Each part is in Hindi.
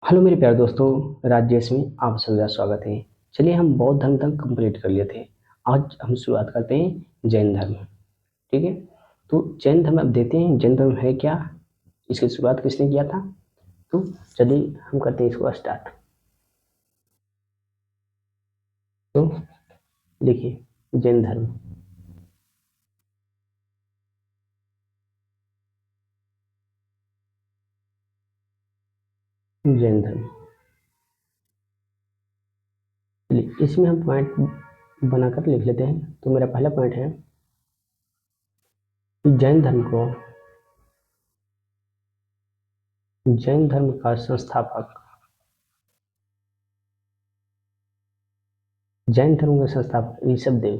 हेलो मेरे प्यारे दोस्तों, राजेश में आप सभी का स्वागत है। चलिए हम बौद्ध धर्म तक कंप्लीट कर लिए थे। आज हम शुरुआत करते हैं जैन धर्म। ठीक है, तो जैन धर्म अब देखते हैं जैन धर्म है क्या, इसकी शुरुआत किसने किया था। तो चलिए हम करते हैं इसको स्टार्ट। तो देखिए जैन धर्म। जैन धर्म, चलिए इसमें हम पॉइंट बनाकर लिख लेते हैं। तो मेरा पहला पॉइंट है कि जैन धर्म का संस्थापक, जैन धर्म के संस्थापक ऋषभ देव।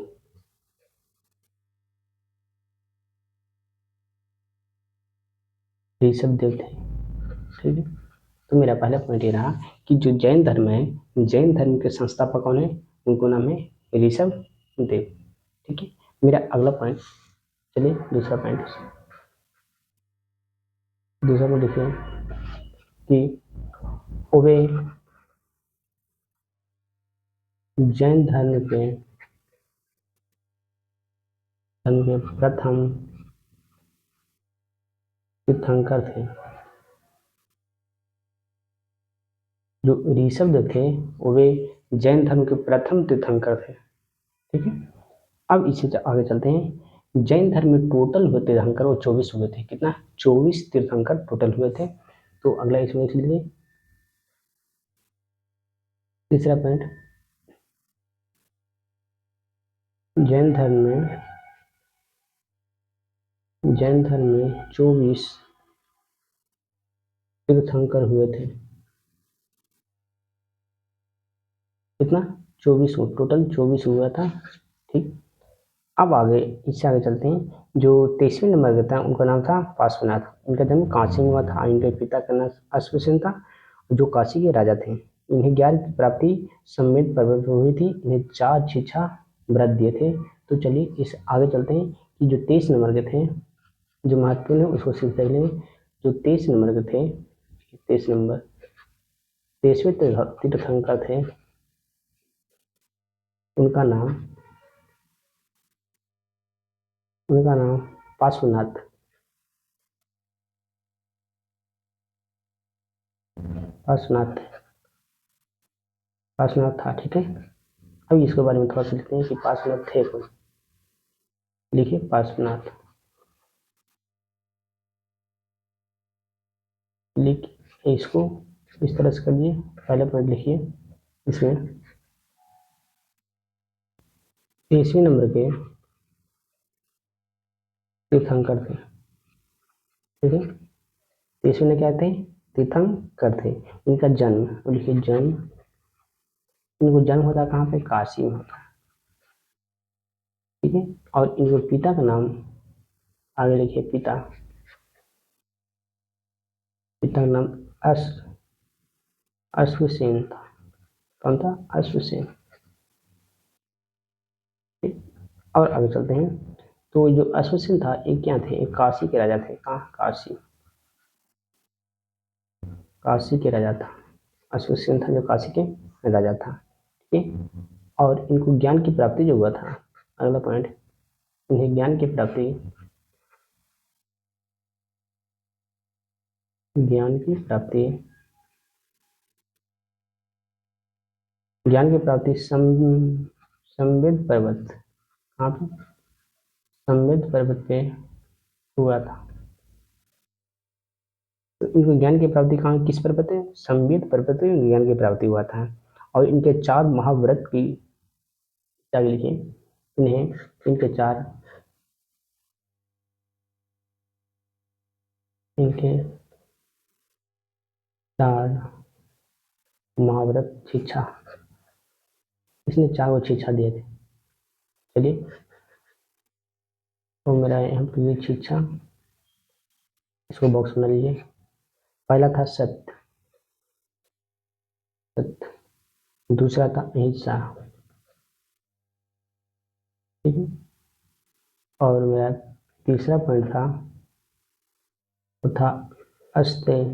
ऋषभ देव थे। ठीक है, तो मेरा पहला पॉइंट ये रहा कि जो जैन धर्म है, जैन धर्म के संस्थापक कौन है, उनको नाम है ऋषभ देव। ठीक है, मेरा अगला पॉइंट, चलिए दूसरा पॉइंट लिखिए कि वे जैन धर्म के प्रथम तीर्थंकर थे। जो ऋषभ देव थे वे जैन धर्म के प्रथम तीर्थंकर थे। ठीक है, अब इससे आगे चलते हैं। जैन धर्म में टोटल हुए तीर्थंकर वो 24 हुए थे। कितना? 24 तीर्थंकर टोटल हुए थे। तो अगला इसमें लिख लीजिए तीसरा पॉइंट। जैन धर्म में 24 तीर्थंकर हुए थे। कितना? 24 हुआ, टोटल 24 हुआ था। ठीक, अब आगे इससे आगे चलते हैं। जो 23वें नंबर का था उनका नाम था पार्श्वनाथ। इनका जन्म काशी में हुआ था। इनके पिता का नाम अश्वसेन था, जो काशी के राजा थे। इन्हें ज्ञान की प्राप्ति सम्मित पर्वत पर हुई थी। इन्हें 4 शिक्षा व्रत दिए थे। तो चलिए इस आगे चलते हैं कि जो 23 नंबर के थे, जो महत्वपूर्ण है उसको सीख लेंगे। जो 23 नंबर के थे, 23 नंबर 23वें तीर्थंकर थे, उनका नाम उनका नाम पार्श्वनाथ पार्श्वनाथ पार्श्वनाथ था। ठीक है, अब इसके बारे में थोड़ा सा लिखते हैं कि पार्श्वनाथ थे कौन। लिखिए पार्श्वनाथ, लिख इसको इस तरह से करिए। पहले पॉइंट लिखिए इसमें 23वें नंबर के तीर्थंकर थे। ठीक है, 23वें क्या थे? तीर्थंकर थे। इनका जन्म, तो लिखिए जन्म, इनको जन्म होता कहाँ पे? काशी में होता। ठीक है, और इनके पिता का नाम आगे लिखिए। पिता का नाम अश्वसेन था। कौन था? अश्वसेन। ठीक, और आगे चलते हैं। तो जो अश्वसेन था ये क्या थे? एक काशी के राजा थे। कहाँ? काशी के राजा था। अश्वसेन था जो काशी के राजा था। ठीक है, और इनको ज्ञान की प्राप्ति जो हुआ था, अगला पॉइंट, इन्हें ज्ञान की प्राप्ति संवेद पर्वत, कहाँ पे? संवेद पर्वत पे हुआ था। तो इनको ज्ञान की प्राप्ति कहाँ, किस पर्वत है? संवेद पर्वत पे ज्ञान की प्राप्ति हुआ था। और इनके 4 महाव्रत की आगे लिखिए। इन्हें इनके चार इनके 4 महाव्रत शिक्षा, इसने 4 को शिक्षा दिए थे। चलिए, तो मेरा यहाँ पे शिक्षा, इसको बॉक्स बना लीजिए। पहला था सत्य, दूसरा था अहिंसा। ठीक है, और मेरा तीसरा पॉइंट था वो था अस्तेय।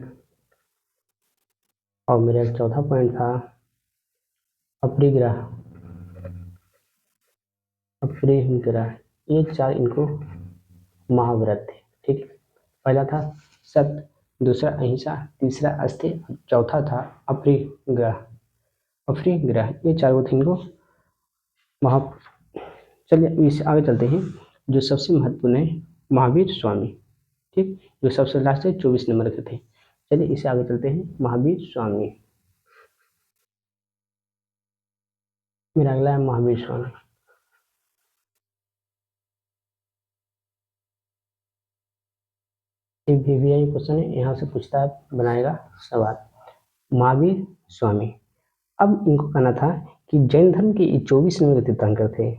और मेरा एक चौथा पॉइंट था अपरिग्रह। अपरिग्रह, ये 4 इनको महाव्रत थे। ठीक है, पहला था सत्य, दूसरा अहिंसा, तीसरा अस्तेय, चौथा था अपरिग्रह। अपरिग्रह, ये 4 थे इनको महा। चलिए इस आगे चलते हैं। जो सबसे महत्वपूर्ण है महावीर स्वामी। ठीक, जो सबसे लास्ट है 24 नंबर के थे। चलिए इसे आगे चलते हैं। महावीर स्वामी, मेरा अगला है महावीर स्वामी। एक वीवीआई क्वेश्चन है, यहाँ से पूछता है, बनाएगा सवाल। महावीर स्वामी, अब इनको कहना था कि जैन धर्म के 24 नंबर तीर्थंकर थे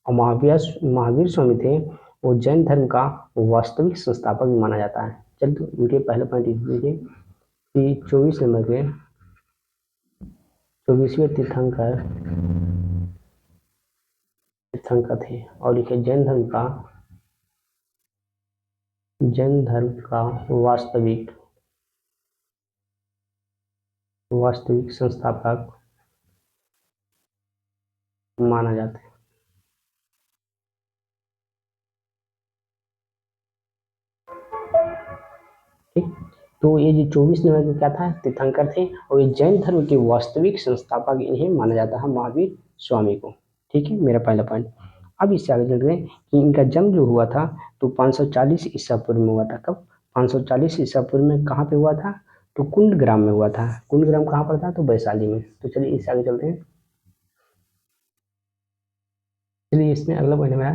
और महावीर स्वामी थे, वो जैन धर्म का वास्तविक संस्थापक भी माना जाता है। चलिए तो इनके पहले पॉइंट देखिए कि 24 नंबर के 24वें तीर्थंकर थे और लिखे जैन धर्म का वास्तविक संस्थापक माना जाता है। ठीक, तो ये जो 24 नंबर के क्या था, तीर्थंकर थे और ये जैन धर्म के वास्तविक संस्थापक इन्हें माना जाता है, महावीर स्वामी को। ठीक है, मेरा पहला पॉइंट। अब इससे आगे चल रहे हैं कि इनका जन्म जो हुआ था तो 540 ईसा पूर्व में हुआ था। कब? 540 ईसा पूर्व में। कहाँ पे हुआ था? तो कुंडग्राम में हुआ था। कुंडग्राम कहाँ पर था? तो वैशाली में। तो चलिए इससे आगे चलते हैं। चलिए इसमें अगला पॉइंट मेरा,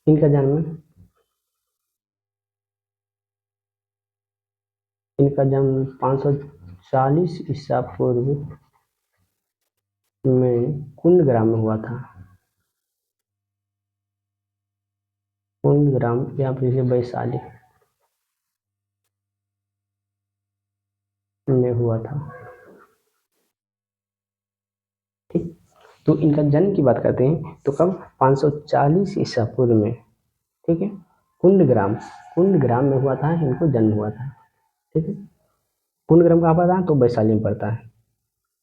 इनका जन्म 540 ईसा पूर्व में कुंडग्राम में हुआ था। कुंडग्राम या फिर वैशाली में हुआ था। ठीक, तो इनका जन्म की बात करते हैं तो कब? 540 ईसा पूर्व में। ठीक है, कुंडग्राम में हुआ था, इनको जन्म हुआ था। ठीक है, कुंडग्राम कहाँ पर था? तो वैशाली में पड़ता है।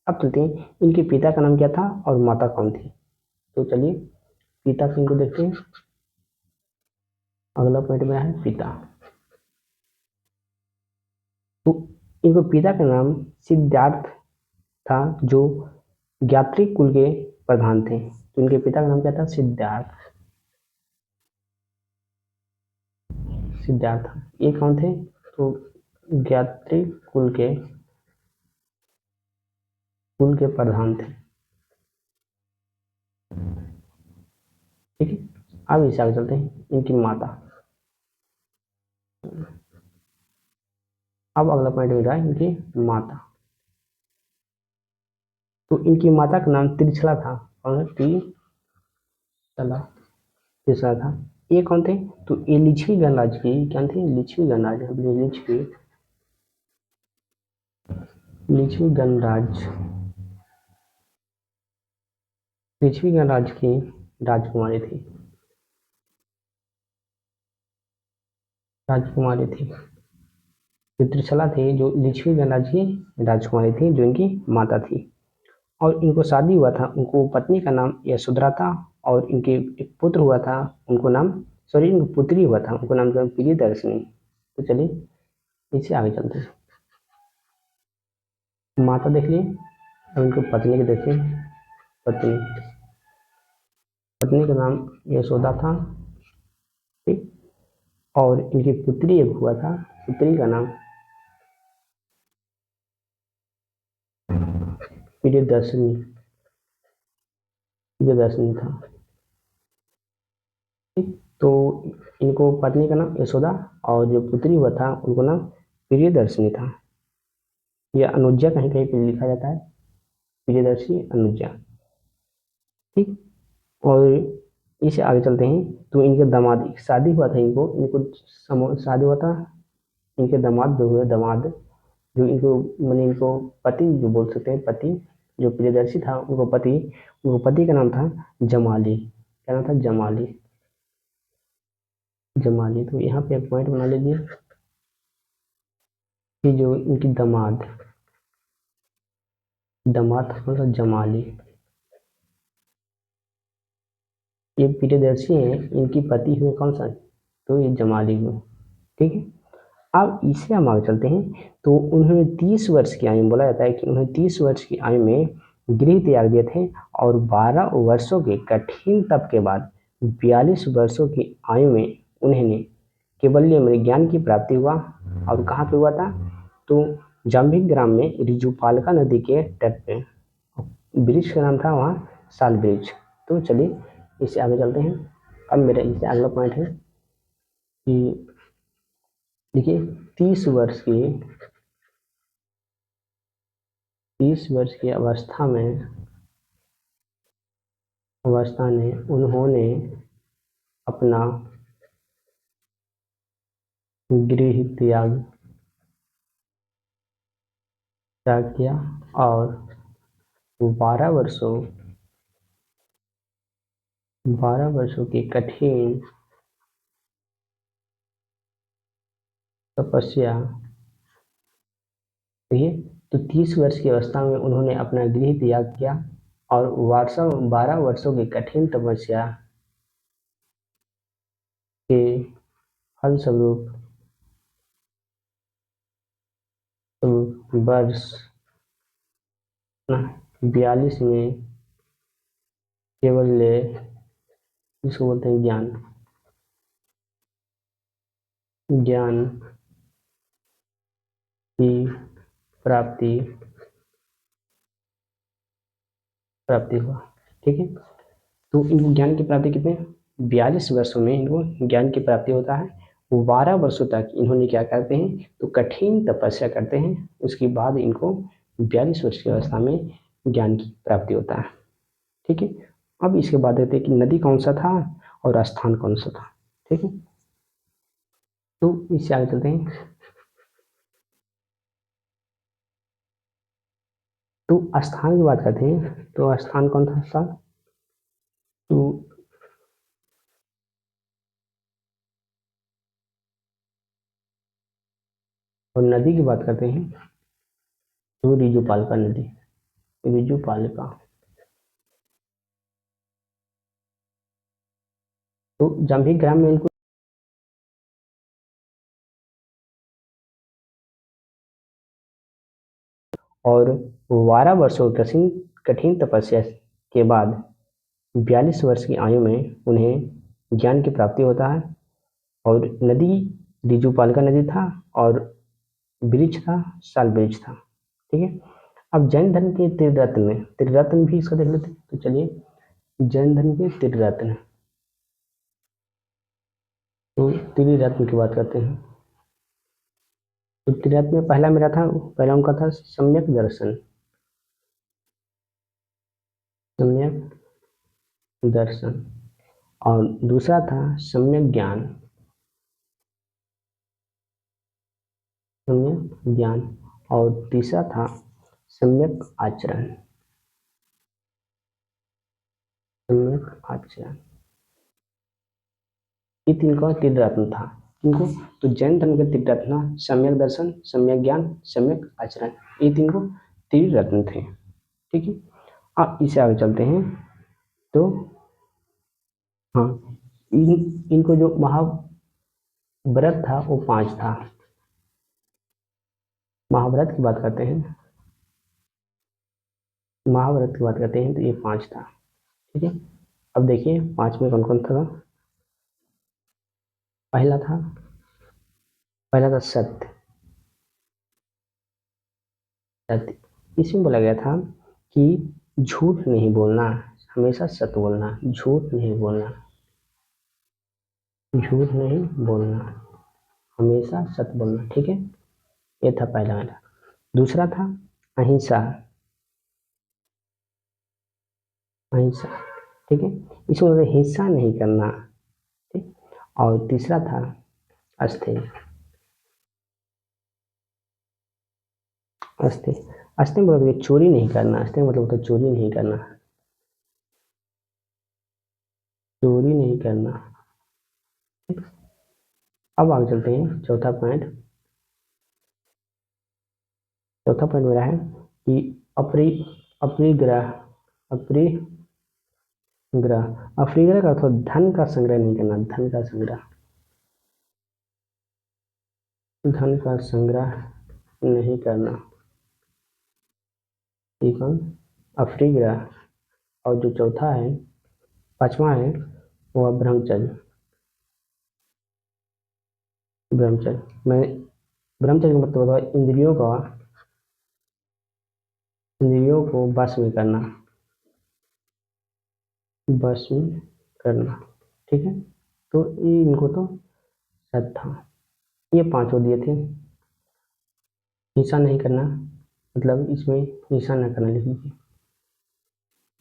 अब चलते हैं, इनके पिता का नाम क्या था और माता कौन थी? तो चलिए पिता को इनको देखते हैं। अगला पॉइंट में है पिता। तो इनको पिता का नाम सिद्धार्थ था, जो ज्ञात्री कुल के प्रधान थे। तो इनके पिता का नाम क्या था? सिद्धार्थ। ये कौन थे? तो ज्ञात्री कुल के प्रधान थे। ठीक है, अब इसे आगे चलते हैं। इनकी माता, अब अगला पॉइंट में जाए इनकी माता। तो इनकी माता का नाम त्रिशला था। कौन? त्रिशला था। ये कौन थे? तो ये लिच्छवी गणराज की क्या थी? लिच्छवी गणराज। लिच्छवी गणराज लिच्छवी गणराज की राजकुमारी थी। जो त्रिशला थी, जो लिच्छवी गणराज की राजकुमारी थी, जो इनकी माता थी। और इनको शादी हुआ था, उनको पत्नी का नाम यशोधरा था और इनके एक पुत्र हुआ था, उनको नाम, सॉरी, इनको पुत्री हुआ था, उनको नाम था प्रियदर्शनी। तो चलिए इसे आगे चलते हैं। माता देख लिए, अब इनको पत्नी के देखिए। पत्नी पत्नी का नाम यशोदा था। ठीक, और इनकी पुत्री एक हुआ था, पुत्री का नाम प्रियदर्शनी प्रियदर्शनी था। ठीक, तो इनको पत्नी का नाम यशोदा और जो पुत्री हुआ था उनको नाम प्रियदर्शनी था। यह अनुज्जा कहीं कहीं पे लिखा जाता है, प्रियदर्शी अनुज्जा। ठीक, और इसे आगे चलते हैं। तो इनके दामाद, शादी हुआ था, इनको शादी हुआ था। इनके दामाद जो हुए, जो इनको मैंने इनको पति जो बोल सकते हैं, पति जो प्रियदर्शी था, उनको पति का नाम था जमाली। क्या नाम था? जमाली। तो यहाँ पे एक पॉइंट बना लीजिए कि जो इनकी दामाद दामाद था कौन सा, जमाली। ये प्रियदर्शी हैं, इनकी पति हुए कौन सा, तो ये जमाली हुए। ठीक है। अब इसे हम आगे चलते हैं। तो उन्होंने 30 वर्ष की आयु में, बोला जाता है कि उन्होंने 30 वर्ष की आयु में गृह त्याग दिए थे और 12 वर्षों के कठिन तप के बाद 42 वर्षों की आयु में उन्होंने केवल्य में ज्ञान की प्राप्ति हुआ। और कहाँ पे हुआ था, तो जाम्बिक ग्राम में रिजुपालका नदी के तट पे, वृक्ष का नाम था वहाँ साल वृक्ष। तो चलिए इससे आगे चलते हैं। अब मेरा इससे अगला पॉइंट है कि देखिए 30 वर्ष की 30 वर्ष की अवस्था ने उन्होंने अपना गृह त्याग किया और 12 वर्षों 12 वर्षों की कठिन तपस्या, देखिए, तो 30 वर्ष की अवस्था में उन्होंने अपना गृह त्याग किया और 12 वर्षों की कठिन तपस्या के फलस्वरूप वर्ष 42 में केवल जिसको बोलते हैं ज्ञान की प्राप्ति प्राप्ति हुआ। ठीक है। तो इनको ज्ञान की प्राप्ति कितने, 42 वर्षों में इनको ज्ञान की प्राप्ति होता है। 12 वर्षों तक इन्होंने क्या करते हैं, तो कठिन तपस्या करते हैं। उसके बाद इनको 42 वर्ष की अवस्था में ज्ञान की प्राप्ति होता है। ठीक है। अब इसके बाद देखते हैं कि नदी कौन सा था और स्थान कौन सा था। ठीक है। तो इससे आगे चलते हैं। तो स्थान की बात करते हैं, तो स्थान कौन था, तो और नदी की बात करते हैं तो रिजुपालका नदी, रिजुपालका। तो जाम्बिक ग्राम में इनको और 12 वर्षों कठिन कठिन तपस्या के बाद 42 वर्ष की आयु में उन्हें ज्ञान की प्राप्ति होता है। और नदी रिजुपालका नदी था और वृक्ष था साल वृक्ष था। ठीक है। अब जैन धर्म के त्रिरत्न भी इसका देख लेते हैं। तो चलिए जैन धर्म के त्रिरत्न, तो त्रिरत्न की बात करते हैं। तो त्रिरत्न में पहला उनका था सम्यक दर्शन, सम्यक दर्शन। और दूसरा था सम्यक ज्ञान, सम्यक ज्ञान। और तीसरा था सम्यक आचरण, सम्यक आचरण। ये तीन का त्रिरत्न था। इनको तो जैन धर्म के त्रिरत्न सम्यक दर्शन, सम्यक ज्ञान, सम्यक आचरण, ये तीन को त्रिरत्न थे। ठीक है। अब इसे आगे चलते हैं। तो हाँ, इनको जो महाव्रत था वो 5 था। महाव्रत की बात करते हैं, महाव्रत की बात करते हैं तो ये 5 था। ठीक है। अब देखिए 5 में कौन कौन था। पहला था पहला था सत्य। सत्य, इसमें बोला गया था कि झूठ नहीं बोलना, हमेशा सत्य बोलना, झूठ नहीं बोलना, झूठ नहीं बोलना, हमेशा सत्य बोलना। ठीक है। ये था पहला मेरा। दूसरा था अहिंसा, अहिंसा। ठीक है। इसमें मतलब हिंसा नहीं करना। ठीक। और तीसरा था अस्तेय, अस्तेय, अस्तेय मतलब चोरी नहीं करना, अस्तेय मतलब होता है चोरी नहीं करना, चोरी नहीं करना। अब आगे चलते हैं। चौथा पॉइंट मेरा है कि अपरिग्रह अपरिग्रह अपरिग्रह का अर्थ धन का संग्रह नहीं करना, धन का संग्रह नहीं करना, ठीक है। अपरिग्रह। और जो चौथा है, पांचवा है, वो है ब्रह्मचर्य। मैं ब्रह्मचर्य का मतलब होता है इंद्रियों को वश में करना, ठीक है। तो ये इनको तो सब था, ये पांचों दिए थे। हिंसा नहीं करना, मतलब इसमें हिंसा न करना, लिख लीजिए,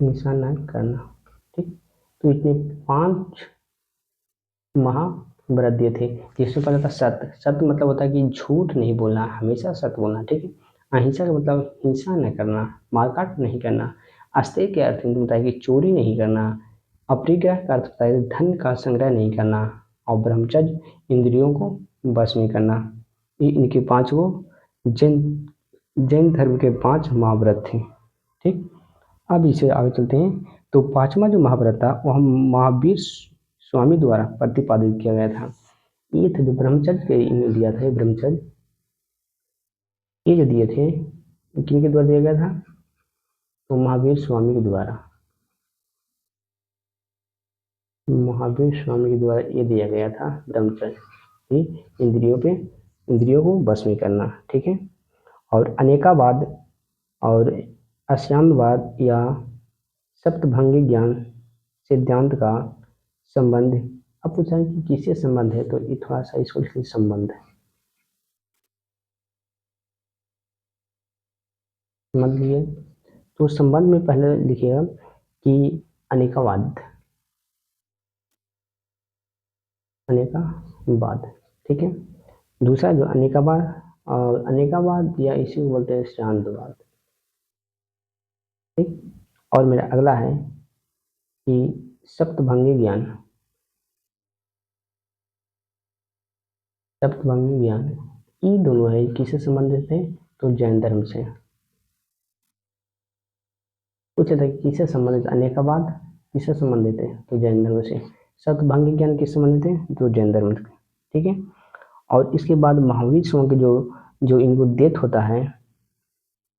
हिंसा न करना, ठीक। तो इतने 5 महाव्रत दिए थे। जिसमें पहला था सत्य। सत्य मतलब होता है कि झूठ नहीं बोलना, हमेशा सत्य बोलना, ठीक है। अहिंसा का मतलब हिंसा न करना, मारकाट नहीं करना। आस्तेय के अर्थ होता है कि चोरी नहीं करना। अपरिग्रह का अर्थ होता है धन का संग्रह नहीं करना। और ब्रह्मचर्य इंद्रियों को वश में करना। ये इनके 5 को जैन जैन धर्म के 5 महाव्रत थे, ठीक। अब इसे आगे चलते हैं। तो 5वां जो महाव्रत था वह महावीर स्वामी द्वारा प्रतिपादित किया गया था। ये थे जो ब्रह्मचर्य के इन्हें दिया था, ये ब्रह्मचर्य ये जो दिए थे किन के द्वारा दिया गया था, तो महावीर स्वामी के द्वारा, महावीर स्वामी के द्वारा ये दिया गया था ब्रह्मचर्य, कि इंद्रियों को वश में करना, ठीक है। और अनेकावाद और असाम्यवाद या सप्तभंगी ज्ञान सिद्धांत का संबंध। अब पूछा है कि किससे संबंध है, तो ये थोड़ा सा इसको लिखिए, संबंध है, समझ लीजिए। तो संबंध में पहले लिखिएगा कि अनेकावाद, ठीक है। दूसरा जो अनेकावाद या इसी को बोलते हैं शांतवाद, ठीक। और मेरा अगला है कि सप्तभंगी ज्ञान, ये दोनों है किससे संबंधित है, तो जैन धर्म से। पूछा था कि किससे संबंधित, अनेकावाद किससे संबंधित है, तो जैन धर्म से। सप्तभंगी ज्ञान किससे संबंधित है, तो जैन धर्म से, ठीक है। और इसके बाद महावीर स्वामी के जो इनको देत होता है,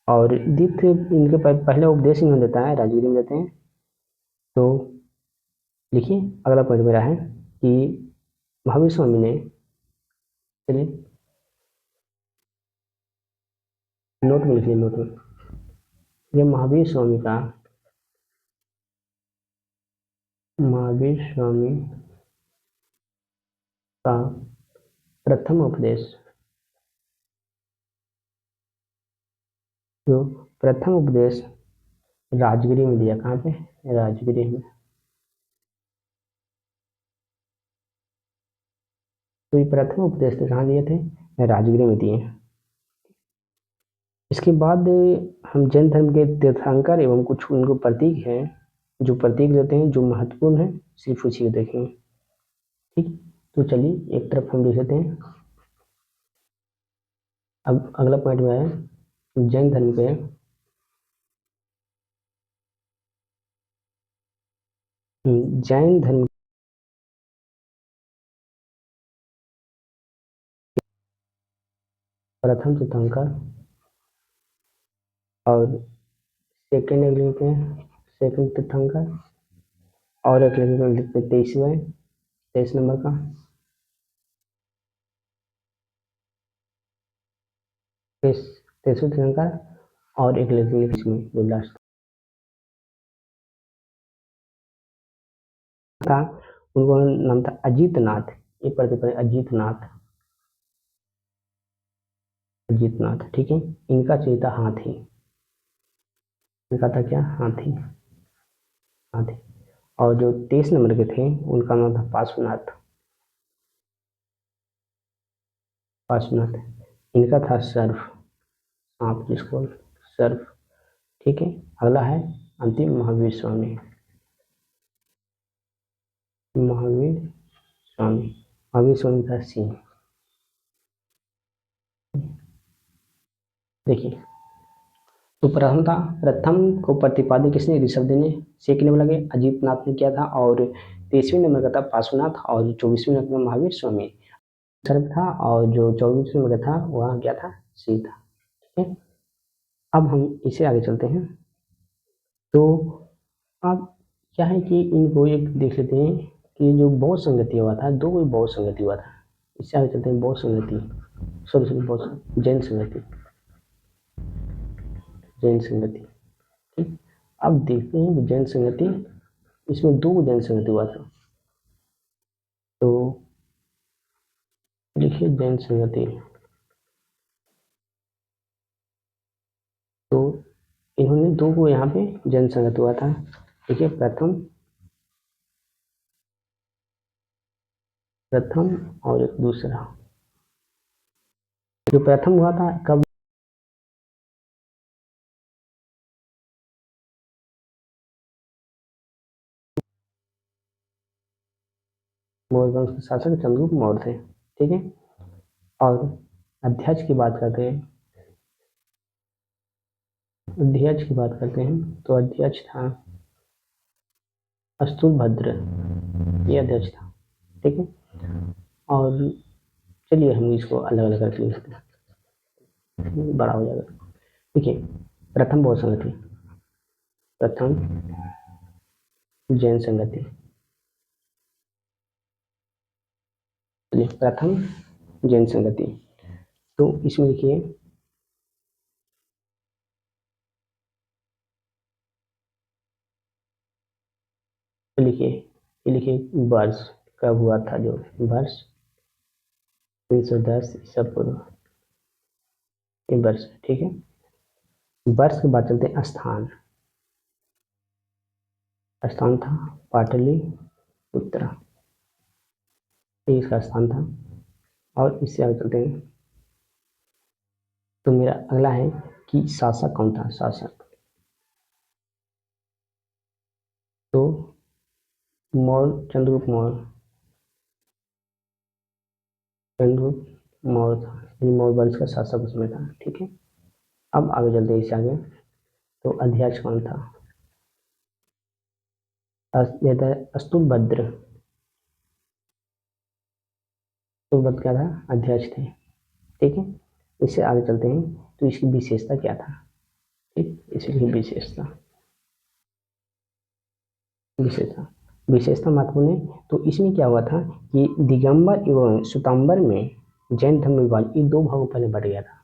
और दित इनके पहले उपदेश इन्होंने देता है, राजगिरी में देते हैं। तो लिखिए, अगला पॉइंट मेरा है कि महावीर स्वामी ने, चलिए नोट में लिखिए, नोट में, ये महावीर स्वामी का प्रथम उपदेश, जो प्रथम उपदेश राजगिरी में दिया, कहाँ पे, राजगिरी में। तो ये प्रथम उपदेश थे, कहाँ दिए थे, राजगिरी में दिए। इसके बाद हम जैन धर्म के तीर्थंकर एवं कुछ उनको प्रतीक हैं, जो प्रतीक देते हैं, जो महत्वपूर्ण है, सिर्फ उसी को देखेंगे, ठीक। तो चलिए एक तरफ हम लिख लेते हैं। अब अगला पॉइंट में है जैन धर्म पे जैन धर्म प्रथम तीर्थंकर, और सेकंड एक लिखते हैं, सेकंड तीर्थंकर, और एक लिखते हैं 23 नंबर का, 23वें तीर्थंकर, और एक लिखेंगे इसमें जो लास्ट था, उनको नाम था अजीतनाथ। ये पढ़ते पढ़ते अजीतनाथ, ठीक है। इनका चाहिए था हाथी, इनका था क्या, हाथी, हाथी। और जो 23 नंबर के थे उनका नाम था पार्श्वनाथ। इनका था सर्फ, सांप जिसको, सर्फ, ठीक है। अगला है अंतिम महावीर स्वामी, महावीर महावीर स्वामी का सिंह। देखिए तो प्रथम को प्रतिपादित किसने? ऋषभदेव ने। सेकंड में लगे अजीत नाथ ने किया था, और 23वें नंबर का था पार्श्वनाथ, और 24वें नंबर का महावीर स्वामी सर्व था, और जो 24वें नंबर का था वह क्या था? सी था। ठीक है, अब हम इसे आगे चलते हैं। तो अब क्या है कि इनको एक देख लेते हैं कि जो बहुत संगति हुआ था, दो कोई बहुत संगति हुआ था। इससे आगे चलते हैं। बहुत संगति, सॉरी बहुत जैन संगति, जैन संगति। ठीक, अब देखते हैं कि जैन संगति, इसमें दो जैन संगति हुआ था। तो लिखिए जैन संगति। तो इन्होंने दो को यहाँ पे जैन संगति हुआ था। देखिए प्रथम और एक दूसरा। जो प्रथम हुआ था कब? मौर्य वंश के शासक चंद्रगुप्त मौर्य थे। ठीक है, और अध्यक्ष की बात करते हैं। अध्यक्ष की बात करते हैं तो अध्यक्ष था अस्तुलभद्र, ये अध्यक्ष था। ठीक है, और चलिए हम इसको अलग अलग करके लिखते हैं, बड़ा हो जाएगा। देखिए प्रथम बहुत संगति, प्रथम जैन संगति। चलिए प्रथम जैन संगति, तो इसमें लिखिए, लिखिए वर्ष कब हुआ था? जो वर्ष 310 ईसा पूर्व, ये वर्ष। ठीक है, वर्ष के बाद चलते हैं स्थान। स्थान था पाटलिपुत्र, ये इसका स्थान था। और इससे आगे चलते हैं। तो मेरा अगला है कि शासक कौन था? शासक तो मौर्य, चंद्रगुप्त मौर्य, चंद्रगुप्त मौर्य था, मौर्य वंश का शासक उसमें था। ठीक है, अब आगे चलते हैं इससे आगे। तो अध्यक्ष कौन था? अस्तुलभद्र, अस्तुलभद्र क्या था? अध्यक्ष थे। ठीक है, इससे आगे चलते हैं। तो इसकी विशेषता क्या था? ठीक, इसकी विशेषता विशेषता विशेषता महत्वपूर्ण है। तो इसमें क्या हुआ था कि दिगंबर एवं श्वेतांबर में जैन धर्म विभाग ये दो भागों पहले बट गया था।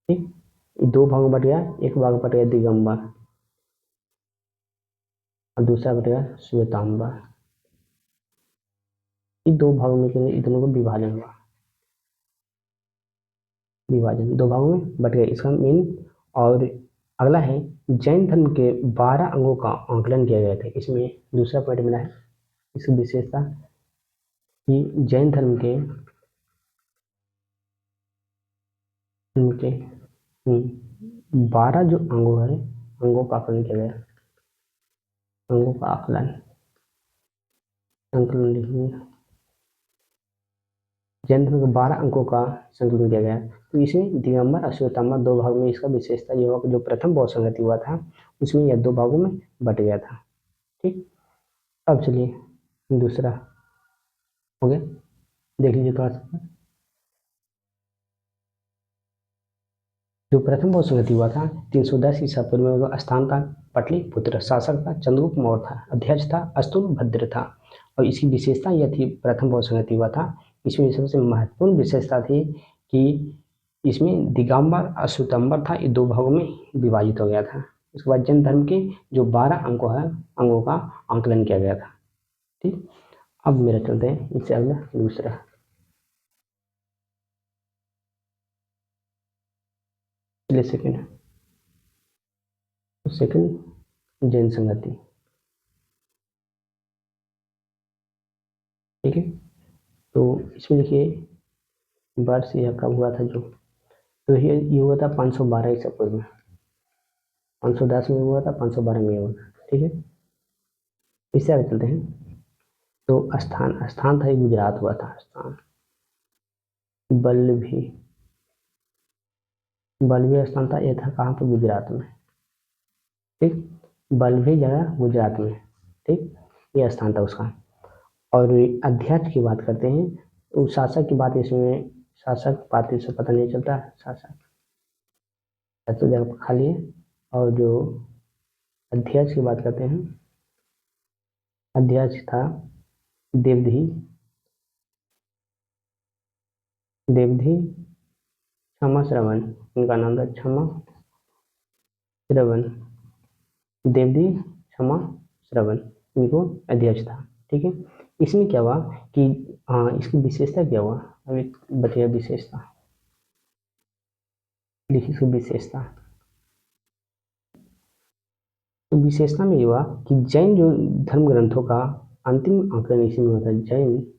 ठीक, ये दो भागों में बट गया। एक भाग बट गया दिगंबर और दूसरा बट गया श्वेतांबर। इन दो भागों में इन दोनों को विभाजन हुआ, विभाजन दो भागों में बट गए, इसका मेन। और अगला है जैन धर्म के 12 अंगों का आंकलन किया गया था। इसमें दूसरा पॉइंट मिला है, इसकी विशेषता कि जैन धर्म के 12 जो अंगों है, अंगों का आकलन किया गया, अंगों का आकलन, संकलन लिखिए। जैन धर्म के 12 अंकों का संकलन किया गया। तो इसमें दिगंबर और श्वेतांबर दो भाग में। इसका विशेषता यह हुआ कि जो प्रथम बौद्ध संगति हुआ था उसमें यह दो भागों में बट गया था। ठीक, अब चलिए दूसरा हो गया, देख लीजिए थोड़ा सा। जो प्रथम बौद्ध संगति हुआ था 310 ईसा पूर्व में, स्थान था पटलिपुत्र, शासक था चंद्रगुप्त मौर्य था, अध्यक्ष था अस्तुलभद्र था। और इसकी विशेषता यह थी, प्रथम बौद्ध संगति हुआ था, इसमें सबसे महत्वपूर्ण विशेषता थी कि इसमें दिगंबर और श्वेतांबर था, ये दो भागों में विभाजित हो गया था। उसके बाद जैन धर्म के जो 12 अंगों का आंकलन किया गया था। ठीक, अब मेरा चलते हैं इससे अगला दूसरा। सेकंड जैन संगति। ठीक है, तो इसमें देखिए वर्ष यह कब हुआ था? जो तो ये हुआ था 512 ईसा पूर्व में, 510 में हुआ था, 512 में हुआ था। ठीक है, इससे आगे चलते हैं। तो स्थान था, गुजरात हुआ था। स्थान बल्लभी, बल्लभी स्थान था, ये था कहाँ पर, गुजरात में। ठीक, बल्लभी जगह गुजरात में। ठीक, ये स्थान था उसका। और अध्यक्ष की बात करते हैं तो शासक की बात इसमें, शासक बात इससे पता नहीं चलता, शासक तो जगह खाली है। और जो अध्यक्ष की बात करते हैं, अध्यक्ष था देवधी, देवधी क्षमा श्रवण, उनका नाम था क्षमा श्रवण, देवधी क्षमा श्रवण, इनको अध्यक्ष था। ठीक है, इसमें क्या हुआ कि इसकी विशेषता क्या हुआ, अभी बतिया विशेषता, लिखी इसकी विशेषता। तो विशेषता में ये हुआ कि जैन जो धर्म ग्रंथों का अंतिम आंकलन इसी में होता है। जैन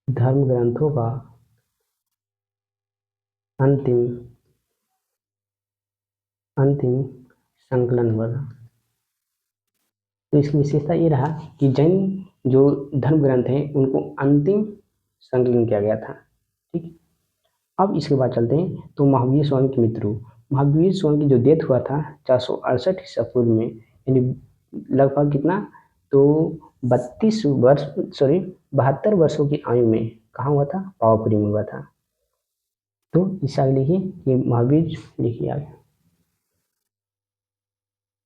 धर्म ग्रंथों का अंतिम अंतिम संकलन हुआ था। तो इसकी विशेषता ये रहा कि जैन जो धर्म ग्रंथ हैं उनको अंतिम संकलन किया गया था। ठीक, अब इसके बाद चलते हैं तो महावीर स्वामी के मित्रों, महावीर स्वामी की जो डेथ हुआ था 468 ईसा पूर्व में, यानी लगभग कितना, तो 72 वर्षों की आयु में कहाँ हुआ था, पावापुरी में हुआ था। तो इस आगे लिखिए, ये महावीर लिखिए आगे,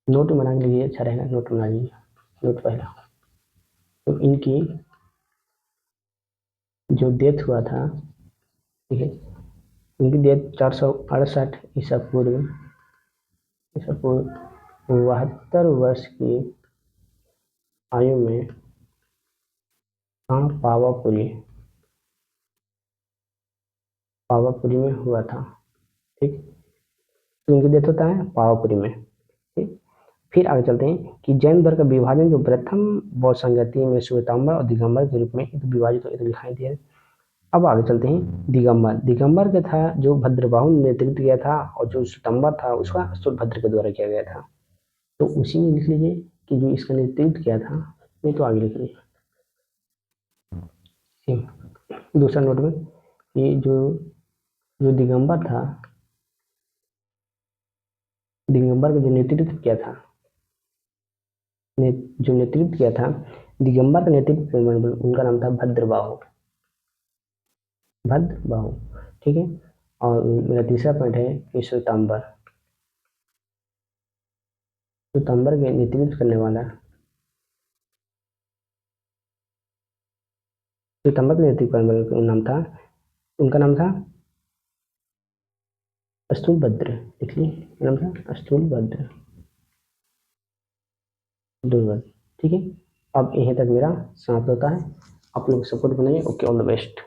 नोट बना के लिखिए, अच्छा रहेगा, नोट बना लीजिए, नोट पहला। तो इनकी जो डेथ हुआ था, ठीक है, इनकी डेथ 468 ईसा पूर्व 72 वर्ष की आयु में पावापुरी पावापुरी में हुआ था। ठीक, तो इनकी डेथ होता है पावापुरी में। ठीक, फिर आगे चलते हैं कि जैन धर्म का विभाजन जो प्रथम बौद्ध संगति में श्वेतांबर और दिगंबर के रूप में विभाजित तो दिखाई दे रहे। अब आगे चलते हैं दिगंबर, दिगंबर का था जो भद्रबाहु ने नेतृत्व किया था, और जो श्वेतांबर था उसका स्थूलभद्र के द्वारा किया गया था। तो उसी में लिख लीजिए कि जो इसका नेतृत्व किया था, नहीं तो आगे लिख लीजिए दूसरा नोट में, ये जो जो दिगंबर था, दिगंबर का जो नेतृत्व किया था, जो नेतृत्व किया था दिगंबर का नेतृत्व, उनका नाम था भद्रबाहु, भद्रबाहु। ठीक है, और मेरा तीसरा पॉइंट है कि श्वेतांबर, श्वेतांबर के नेतृत्व करने वाला, श्वेतांबर के नेतृत्व करने वाला नाम था, उनका नाम था स्थूलभद्र, लिख लीजिए, नाम था स्थूलभद्र, दुर्गत। ठीक है, अब यहीं तक मेरा समाप्त होता है। आप लोग सपोर्ट बनाइए। Okay, all the best.